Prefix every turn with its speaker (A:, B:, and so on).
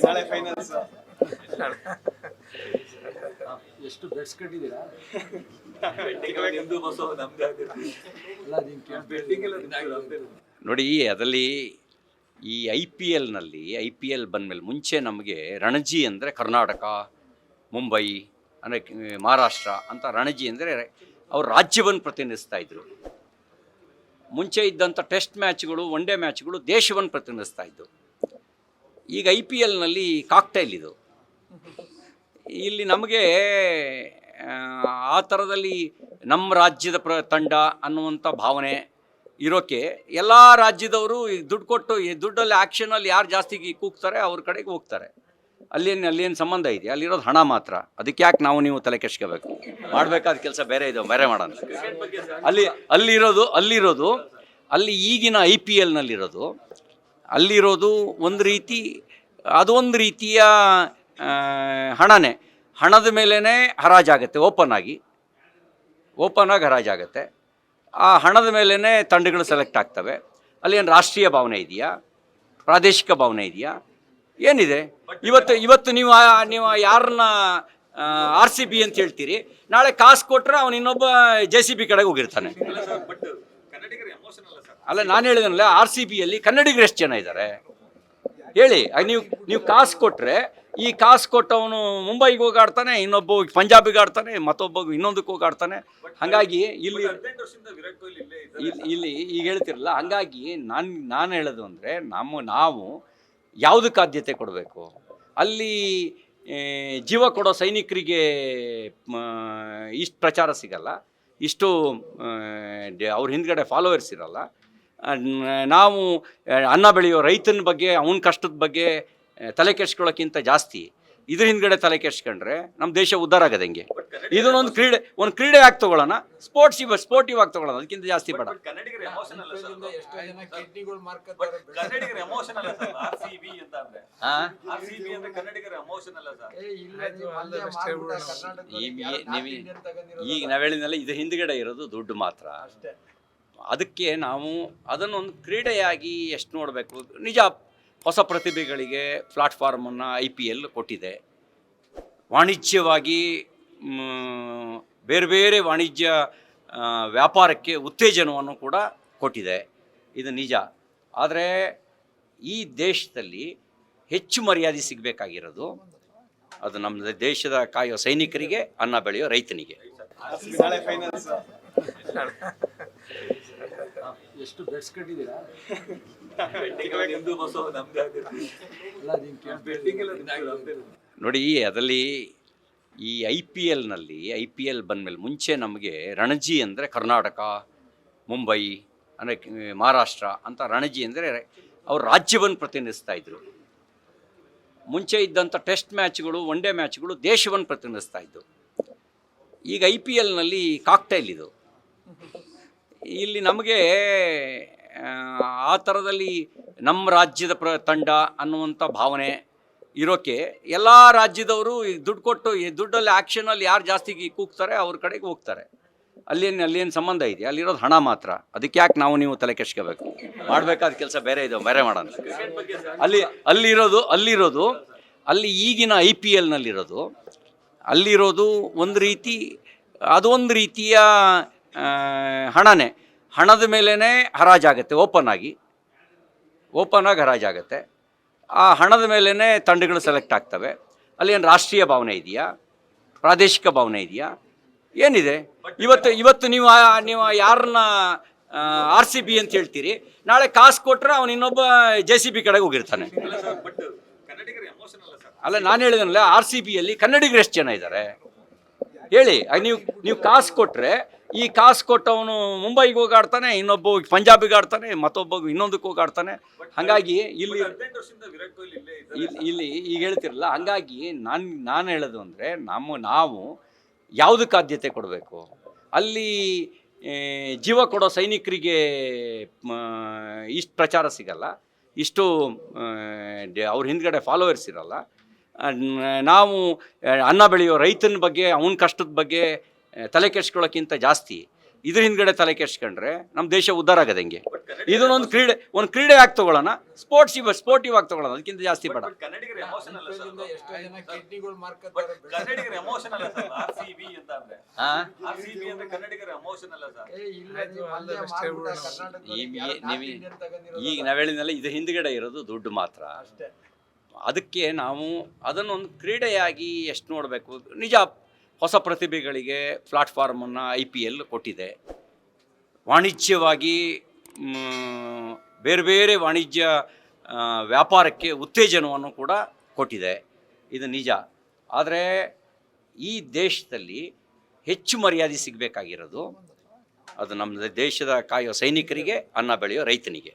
A: ನಾಳೆ ಫೈನಲ್ಸ್
B: ಎಷ್ಟು ಬೆಟ್ಸ್ ಕಟ್ಟಿದ್ದೀರಾ?
C: ನೋಡಿ, ಅದರಲ್ಲಿ ಈ ಐ ಪಿ ಎಲ್ ಬಂದಮೇಲೆ ಮುಂಚೆ ನಮಗೆ ರಣಜಿ ಅಂದರೆ ಕರ್ನಾಟಕ, ಮುಂಬೈ ಅಂದರೆ ಮಹಾರಾಷ್ಟ್ರ ಅಂತ ರಣಜಿ ಅಂದರೆ ಅವ್ರು ರಾಜ್ಯವನ್ನು ಪ್ರತಿನಿಧಿಸ್ತಾ ಇದ್ರು. ಮುಂಚೆ ಇದ್ದಂಥ ಟೆಸ್ಟ್ ಮ್ಯಾಚ್ಗಳು, ಒನ್ ಡೇ ಮ್ಯಾಚ್ಗಳು ದೇಶವನ್ನು ಪ್ರತಿನಿಧಿಸ್ತಾ ಇದ್ದು. ಈಗ ಐ ಪಿ ಎಲ್ನಲ್ಲಿ ಕಾಕ್ಟೈಲ್ ಇದು. ಇಲ್ಲಿ ನಮಗೆ ಆ ಥರದಲ್ಲಿ ನಮ್ಮ ರಾಜ್ಯದ ತಂಡ ಅನ್ನುವಂಥ ಭಾವನೆ ಇರೋಕ್ಕೆ ಎಲ್ಲ ರಾಜ್ಯದವರು ದುಡ್ಡು ಕೊಟ್ಟು ಈ ದುಡ್ಡಲ್ಲಿ ಆ್ಯಕ್ಷನಲ್ಲಿ ಯಾರು ಜಾಸ್ತಿ ಕೂಗ್ತಾರೆ ಅವ್ರ ಕಡೆಗೆ ಹೋಗ್ತಾರೆ. ಅಲ್ಲೇನು ಸಂಬಂಧ ಇದೆ? ಅಲ್ಲಿರೋದು ಹಣ ಮಾತ್ರ. ಅದಕ್ಕೆ ಯಾಕೆ ನೀವು ತಲೆ ಕೆಡ್ಸ್ಕೋಬೇಕು? ಮಾಡಬೇಕಾದ ಕೆಲಸ ಬೇರೆ ಇದೆ, ಬೇರೆ ಮಾಡೋಣ. ಅಲ್ಲಿರೋದು ಅಲ್ಲಿ ಈಗಿನ ಐ ಪಿ ಎಲ್ನಲ್ಲಿರೋದು ಅಲ್ಲಿರೋದು ಒಂದು ರೀತಿ, ಅದೊಂದು ರೀತಿಯ ಹಣನೇ. ಹಣದ ಮೇಲೇ ಹರಾಜಾಗತ್ತೆ, ಓಪನ್ ಆಗಿ ಹರಾಜಾಗತ್ತೆ. ಆ ಹಣದ ಮೇಲೇ ತಂಡಗಳು ಸೆಲೆಕ್ಟ್ ಆಗ್ತವೆ. ಅಲ್ಲೇನು ರಾಷ್ಟ್ರೀಯ ಭಾವನೆ ಇದೆಯಾ? ಪ್ರಾದೇಶಿಕ ಭಾವನೆ ಇದೆಯಾ? ಏನಿದೆ? ಇವತ್ತು ನೀವು ಯಾರನ್ನ RCB ಅಂತ ಹೇಳ್ತೀರಿ, ನಾಳೆ ಕಾಸು ಕೊಟ್ಟರೆ ಅವನು ಇನ್ನೊಬ್ಬ JCB ಕಡೆಗೆ ಹೋಗಿರ್ತಾನೆ. ಅಲ್ಲ, ನಾನು ಹೇಳಿದನಲ್ಲ, RCBಯಲ್ಲಿ ಕನ್ನಡಿಗರು ಎಷ್ಟು ಜನ ಇದ್ದಾರೆ ಹೇಳಿ? ನೀವು ಕಾಸು ಕೊಟ್ಟರೆ, ಈ ಕಾಸು ಕೊಟ್ಟವನು ಮುಂಬೈಗೆ ಹೋಗಿ ಆಡ್ತಾನೆ, ಇನ್ನೊಬ್ಬ ಪಂಜಾಬಿಗೆ ಆಡ್ತಾನೆ, ಮತ್ತೊಬ್ಬ ಇನ್ನೊಂದಕ್ಕೆ ಹೋಗಿ ಆಡ್ತಾನೆ. ಹಾಗಾಗಿ ಇಲ್ಲಿ ಈಗ ಹೇಳ್ತಿರಲ್ಲ, ಹಾಗಾಗಿ ನಾನು ಹೇಳೋದು ಅಂದರೆ ನಾವು ಯಾವುದಕ್ಕೆ ಆದ್ಯತೆ ಕೊಡಬೇಕು? ಅಲ್ಲಿ ಜೀವ ಕೊಡೋ ಸೈನಿಕರಿಗೆ ಇಷ್ಟು ಪ್ರಚಾರ ಸಿಗಲ್ಲ, ಇಷ್ಟು ಅವ್ರ ಹಿಂದ್ಗಡೆ ಫಾಲೋವರ್ಸ್ ಇರಲ್ಲ. ನಾವು ಅನ್ನ ಬೆಳೆಯೋ ರೈತನ ಬಗ್ಗೆ, ಅವನ ಕಷ್ಟದ ಬಗ್ಗೆ ತಲೆ ಕೆಡ್ಸ್ಕೊಳ್ಳೋಕ್ಕಿಂತ ಜಾಸ್ತಿ ಇದ್ರ ಹಿಂದ್ಗಡೆ ತಲೆ ಕೆಡ್ಸ್ಕೊಂಡ್ರೆ ನಮ್ಮ ದೇಶ ಉದ್ಧಾರ ಆಗೋದು ಹೆಂಗೆ? ಇದನ್ನೊಂದು ಕ್ರೀಡೆ ಆಗಿ ತಗೊಳ್ಳೋಣ, ಸ್ಪೋರ್ಟಿವ್ ಆಗಿ ತಗೊಳ್ಳೋಣ, ಅದಕ್ಕಿಂತ ಜಾಸ್ತಿ ಬೇಡ. ಈಗ ನಾವು ಹೇಳಿದ್ನಲ್ಲ, ಇದು ಹಿಂದ್ಗಡೆ ಇರೋದು ದುಡ್ಡು ಮಾತ್ರ. ಅದಕ್ಕೆ ನಾವು ಅದನ್ನೊಂದು ಕ್ರೀಡೆಯಾಗಿ ಎಷ್ಟು ನೋಡಬೇಕು. ನಿಜ, ಹೊಸ ಪ್ರತಿಭೆಗಳಿಗೆ ಪ್ಲಾಟ್ಫಾರ್ಮನ್ನು IPL ಕೊಟ್ಟಿದೆ. ವಾಣಿಜ್ಯವಾಗಿ ಬೇರೆ ಬೇರೆ ವಾಣಿಜ್ಯ ವ್ಯಾಪಾರಕ್ಕೆ ಉತ್ತೇಜನವನ್ನು ಕೂಡ ಕೊಟ್ಟಿದೆ, ಇದು ನಿಜ. ಆದರೆ ಈ ದೇಶದಲ್ಲಿ ಹೆಚ್ಚು ಮರ್ಯಾದೆ ಸಿಗಬೇಕಾಗಿರೋದು ಅದು ನಮ್ಮ ದೇಶದ ಕಾಯೋ ಸೈನಿಕರಿಗೆ, ಅನ್ನ ಬೆಳೆಯೋ ರೈತನಿಗೆ.
A: ನಾಳೆ ಫೈನಲ್ಸ್
B: ಎಷ್ಟು ಬೆಟ್ಸ್ ಕಟ್ಟಿದ್ದೀರಾ?
C: ನೋಡಿ, ಅದರಲ್ಲಿ ಈ ಐ ಪಿ ಎಲ್ ಬಂದಮೇಲೆ ಮುಂಚೆ ನಮಗೆ ರಣಜಿ ಅಂದರೆ ಕರ್ನಾಟಕ, ಮುಂಬೈ ಅಂದರೆ ಮಹಾರಾಷ್ಟ್ರ ಅಂತ ರಣಜಿ ಅಂದರೆ ಅವ್ರು ರಾಜ್ಯವನ್ನು ಪ್ರತಿನಿಧಿಸ್ತಾ ಇದ್ರು. ಮುಂಚೆ ಇದ್ದಂಥ ಟೆಸ್ಟ್ ಮ್ಯಾಚ್ಗಳು, ಒನ್ ಡೇ ಮ್ಯಾಚ್ಗಳು ದೇಶವನ್ನು ಪ್ರತಿನಿಧಿಸ್ತಾ ಇದ್ದು. ಈಗ ಐ ಪಿ ಎಲ್ನಲ್ಲಿ ಕಾಕ್ಟೈಲ್ ಇದು. ಇಲ್ಲಿ ನಮಗೆ ಆ ಥರದಲ್ಲಿ ನಮ್ಮ ರಾಜ್ಯದ ತಂಡ ಅನ್ನುವಂಥ ಭಾವನೆ ಇರೋಕ್ಕೆ ಎಲ್ಲ ರಾಜ್ಯದವರು ದುಡ್ಡು ಕೊಟ್ಟು ಈ ದುಡ್ಡಲ್ಲಿ ಆ್ಯಕ್ಷನಲ್ಲಿ ಯಾರು ಜಾಸ್ತಿ ಕೂಗ್ತಾರೆ ಅವ್ರ ಕಡೆಗೆ ಹೋಗ್ತಾರೆ. ಅಲ್ಲೇನು ಸಂಬಂಧ ಇದೆ? ಅಲ್ಲಿರೋದು ಹಣ ಮಾತ್ರ. ಅದಕ್ಕೆ ಯಾಕೆ ನೀವು ತಲೆ ಕೆಡ್ಸ್ಕೋಬೇಕು? ಮಾಡಬೇಕಾದ ಕೆಲಸ ಬೇರೆ ಇದೆ, ಬೇರೆ ಮಾಡೋಣ. ಅಲ್ಲಿರೋದು ಅಲ್ಲಿ ಈಗಿನ ಐ ಪಿ ಎಲ್ನಲ್ಲಿರೋದು ಅಲ್ಲಿರೋದು ಒಂದು ರೀತಿ, ಅದೊಂದು ರೀತಿಯ ಹಣನೇ. ಹಣದ ಮೇಲೇ ಹರಾಜಾಗತ್ತೆ, ಓಪನ್ ಆಗಿ ಹರಾಜಾಗತ್ತೆ. ಆ ಹಣದ ಮೇಲೇ ತಂಡಗಳು ಸೆಲೆಕ್ಟ್ ಆಗ್ತವೆ. ಅಲ್ಲೇನು ರಾಷ್ಟ್ರೀಯ ಭಾವನೆ ಇದೆಯಾ? ಪ್ರಾದೇಶಿಕ ಭಾವನೆ ಇದೆಯಾ? ಏನಿದೆ? ಇವತ್ತು ನೀವು ಯಾರನ್ನ RCB ಅಂತ ಹೇಳ್ತೀರಿ, ನಾಳೆ ಕಾಸು ಕೊಟ್ಟರೆ ಅವನು ಇನ್ನೊಬ್ಬ JCB ಕಡೆಗೆ ಹೋಗಿರ್ತಾನೆ. ಅಲ್ಲ, ನಾನು ಹೇಳಿದನಲ್ಲ, RCBಯಲ್ಲಿ ಕನ್ನಡಿಗರು ಎಷ್ಟು ಜನ ಇದ್ದಾರೆ ಹೇಳಿ? ನೀವು ಕಾಸು ಕೊಟ್ಟರೆ, ಈ ಕಾಸು ಕೊಟ್ಟವನು ಮುಂಬೈಗೆ ಹೋಗಿ ಆಡ್ತಾನೆ, ಇನ್ನೊಬ್ಬ ಪಂಜಾಬಿಗೆ ಆಡ್ತಾನೆ, ಮತ್ತೊಬ್ಬ ಇನ್ನೊಂದಕ್ಕೆ ಹೋಗಿ ಆಡ್ತಾನೆ. ಹಾಗಾಗಿ ಇಲ್ಲಿ ಈಗ ಹೇಳ್ತಿರಲ್ಲ, ಹಾಗಾಗಿ ನಾನು ಹೇಳೋದು ಅಂದರೆ ನಾವು ಯಾವುದಕ್ಕೆ ಆದ್ಯತೆ ಕೊಡಬೇಕು? ಅಲ್ಲಿ ಜೀವ ಕೊಡೋ ಸೈನಿಕರಿಗೆ ಇಷ್ಟು ಪ್ರಚಾರ ಸಿಗಲ್ಲ, ಇಷ್ಟು ಅವ್ರ ಹಿಂದ್ಗಡೆ ಫಾಲೋವರ್ಸ್ ಇರಲ್ಲ. ನಾವು ಅನ್ನ ಬೆಳೆಯೋ ರೈತನ ಬಗ್ಗೆ, ಅವನ ಕಷ್ಟದ ಬಗ್ಗೆ ತಲೆ ಕೆಡ್ಸ್ಕೊಳ್ಳೋಕ್ಕಿಂತ ಜಾಸ್ತಿ ಇದ್ರ ಹಿಂದ್ಗಡೆ ತಲೆ ಕೆಡ್ಸ್ಕೊಂಡ್ರೆ ನಮ್ಮ ದೇಶ ಉದ್ಧಾರ ಆಗದೆ ಹೆಂಗೆ? ಇದನ್ನೊಂದು ಕ್ರೀಡೆ ಆಗಿ ತಗೊಳ್ಳೋಣ, ಸ್ಪೋರ್ಟಿವ್ ಆಗಿ ತಗೊಳ್ಳೋಣ, ಅದಕ್ಕಿಂತ ಜಾಸ್ತಿ ಬೇಡ.
A: ಕನ್ನಡಿಗರ ಎಮೋಷನ್ ಅಲ್ಲ ಸರ್,
B: ಎಷ್ಟೋ ಜನ ಕಿಡ್ನಿಗಳು ಮಾರ್ಕತ್ತಾರೆ.
A: ಕನ್ನಡಿಗರ ಎಮೋಷನ್ ಅಲ್ಲ ಸರ್. RCB ಅಂತ ಅಂದ್ರೆ
C: ಆ?
A: RCB ಅಂದ್ರೆ ಕನ್ನಡಿಗರ ಎಮೋಷನ್ ಅಲ್ಲ ಸರ್.
C: ಈಗ ನಾವು ಹೇಳಿದ್ನಲ್ಲ, ಇದು ಹಿಂದ್ಗಡೆ ಇರೋದು ದುಡ್ಡು ಮಾತ್ರ. ಅದಕ್ಕೆ ನಾವು ಅದನ್ನೊಂದು ಕ್ರೀಡೆಯಾಗಿ ಎಷ್ಟು ನೋಡಬೇಕು. ನಿಜ, ಹೊಸ ಪ್ರತಿಭೆಗಳಿಗೆ ಪ್ಲಾಟ್ಫಾರ್ಮನ್ನು IPL ಕೊಟ್ಟಿದೆ. ವಾಣಿಜ್ಯವಾಗಿ ಬೇರೆ ಬೇರೆ ವಾಣಿಜ್ಯ ವ್ಯಾಪಾರಕ್ಕೆ ಉತ್ತೇಜನವನ್ನು ಕೂಡ ಕೊಟ್ಟಿದೆ, ಇದು ನಿಜ. ಆದರೆ ಈ ದೇಶದಲ್ಲಿ ಹೆಚ್ಚು ಮರ್ಯಾದೆ ಸಿಗಬೇಕಾಗಿರೋದು ಅದು ನಮ್ಮ ದೇಶದ ಕಾಯೋ ಸೈನಿಕರಿಗೆ, ಅನ್ನ ಬೆಳೆಯೋ ರೈತನಿಗೆ.